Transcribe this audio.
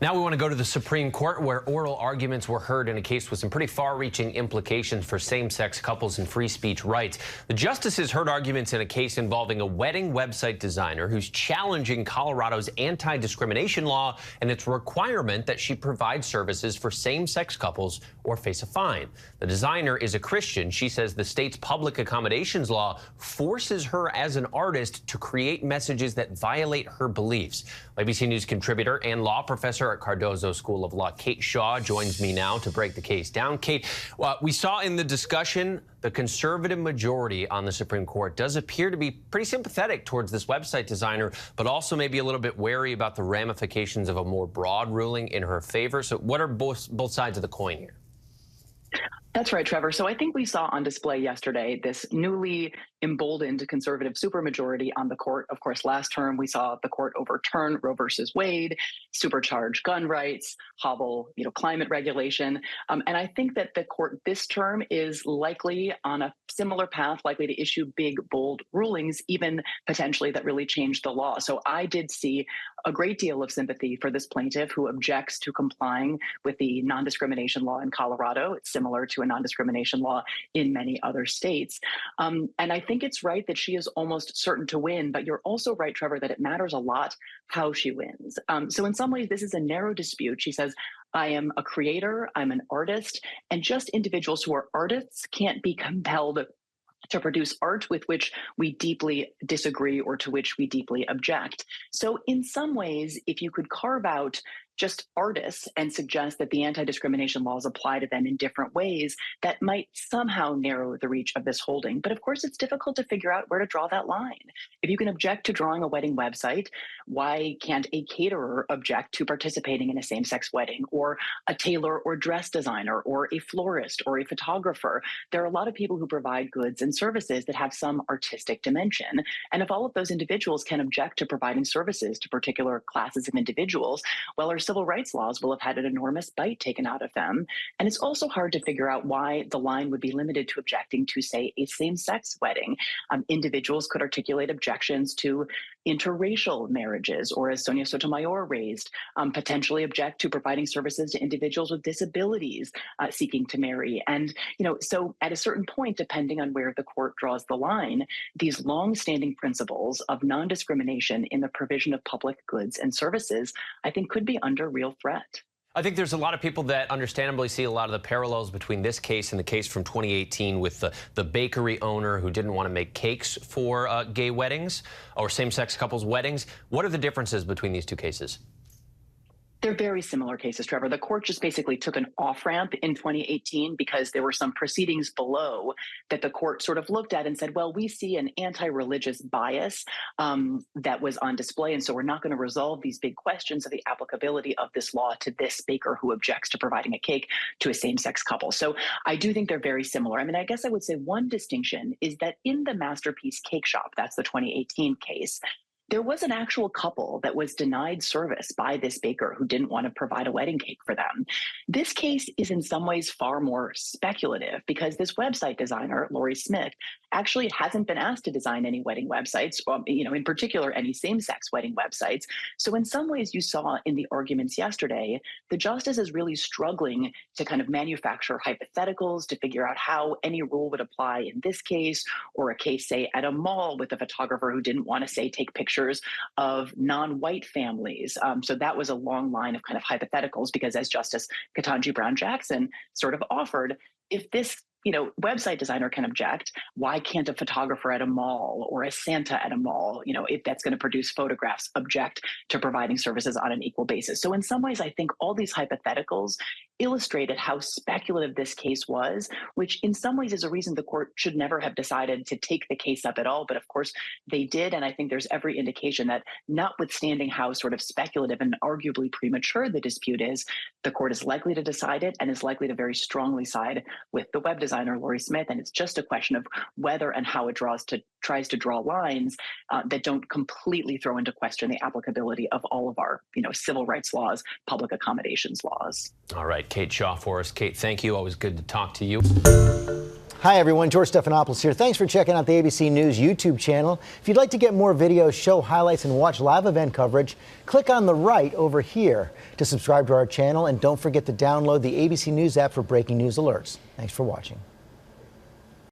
Now we want to go to the Supreme Court, where oral arguments were heard in a case with some pretty far-reaching implications for same-sex couples and free speech rights. The justices heard arguments in a case involving a wedding website designer who's challenging Colorado's anti-discrimination law and its requirement that she provide services for same-sex couples or face a fine. The designer is a Christian. She says the state's public accommodations law forces her as an artist to create messages that violate her beliefs. ABC News contributor and law professor at Cardozo School of Law, Kate Shaw, joins me now to break the case down. Kate, we saw in the discussion the conservative majority on the Supreme Court does appear to be pretty sympathetic towards this website designer, but also maybe a little bit wary about the ramifications of a more broad ruling in her favor. So what are both sides of the coin here? That's right, Trevor. So I think we saw on display yesterday this newly emboldened conservative supermajority on the court. Of course, last term we saw the court overturn Roe versus Wade, supercharge gun rights, hobble, climate regulation. And I think that the court this term is likely on a similar path, likely to issue big, bold rulings, even potentially that really change the law. So I did see a great deal of sympathy for this plaintiff who objects to complying with the non-discrimination law in Colorado. It's similar to a non-discrimination law in many other states. And I think it's right that she is almost certain to win, but you're also right, Trevor, that it matters a lot how she wins. So in some ways, this is a narrow dispute. She says, I am a creator, I'm an artist, and just individuals who are artists can't be compelled to produce art with which we deeply disagree or to which we deeply object. So in some ways, if you could carve out just artists and suggest that the anti-discrimination laws apply to them in different ways, that might somehow narrow the reach of this holding. But of course, it's difficult to figure out where to draw that line. If you can object to drawing a wedding website, why can't a caterer object to participating in a same-sex wedding, or a tailor or dress designer, or a florist, or a photographer? There are a lot of people who provide goods and services that have some artistic dimension. And if all of those individuals can object to providing services to particular classes of individuals, well, our civil rights laws will have had an enormous bite taken out of them. And it's also hard to figure out why the line would be limited to objecting to, say, a same-sex wedding. Individuals could articulate objections to interracial marriages, or as Sonia Sotomayor raised, potentially object to providing services to individuals with disabilities seeking to marry. And, so at a certain point, depending on where the court draws the line, these long-standing principles of non-discrimination in the provision of public goods and services, I think, could be under real threat. I think there's a lot of people that understandably see a lot of the parallels between this case and the case from 2018 with the bakery owner who didn't want to make cakes for gay weddings or same-sex couples' weddings. What are the differences between these two cases? They're very similar cases, Trevor. The court just basically took an off-ramp in 2018 because there were some proceedings below that the court sort of looked at and said, well, we see an anti-religious bias that was on display, and so we're not going to resolve these big questions of the applicability of this law to this baker who objects to providing a cake to a same-sex couple. So I do think they're very similar. I mean, I guess I would say one distinction is that in the Masterpiece Cake Shop, that's the 2018 case, there was an actual couple that was denied service by this baker who didn't want to provide a wedding cake for them. This case is in some ways far more speculative because this website designer, Lori Smith, actually hasn't been asked to design any wedding websites, in particular, any same-sex wedding websites. So in some ways, you saw in the arguments yesterday, the justice is really struggling to kind of manufacture hypotheticals to figure out how any rule would apply in this case, or a case, say, at a mall with a photographer who didn't want to, say, take pictures of non-white families. So that was a long line of kind of hypotheticals because, as Justice Ketanji Brown Jackson sort of offered, if this website designer can object, why can't a photographer at a mall or a Santa at a mall, if that's going to produce photographs, object to providing services on an equal basis? So in some ways, I think all these hypotheticals illustrated how speculative this case was, which in some ways is a reason the court should never have decided to take the case up at all. But of course, they did. And I think there's every indication that, notwithstanding how sort of speculative and arguably premature the dispute is, the court is likely to decide it and is likely to very strongly side with the web designer, Lori Smith. And it's just a question of whether and how it tries to draw lines that don't completely throw into question the applicability of all of our, civil rights laws, public accommodations laws. All right, Kate Shaw for us. Kate, thank you. Always good to talk to you. Hi, everyone. George Stephanopoulos here. Thanks for checking out the ABC News YouTube channel. If you'd like to get more videos, show highlights, and watch live event coverage, click on the right over here to subscribe to our channel. And don't forget to download the ABC News app for breaking news alerts. Thanks for watching.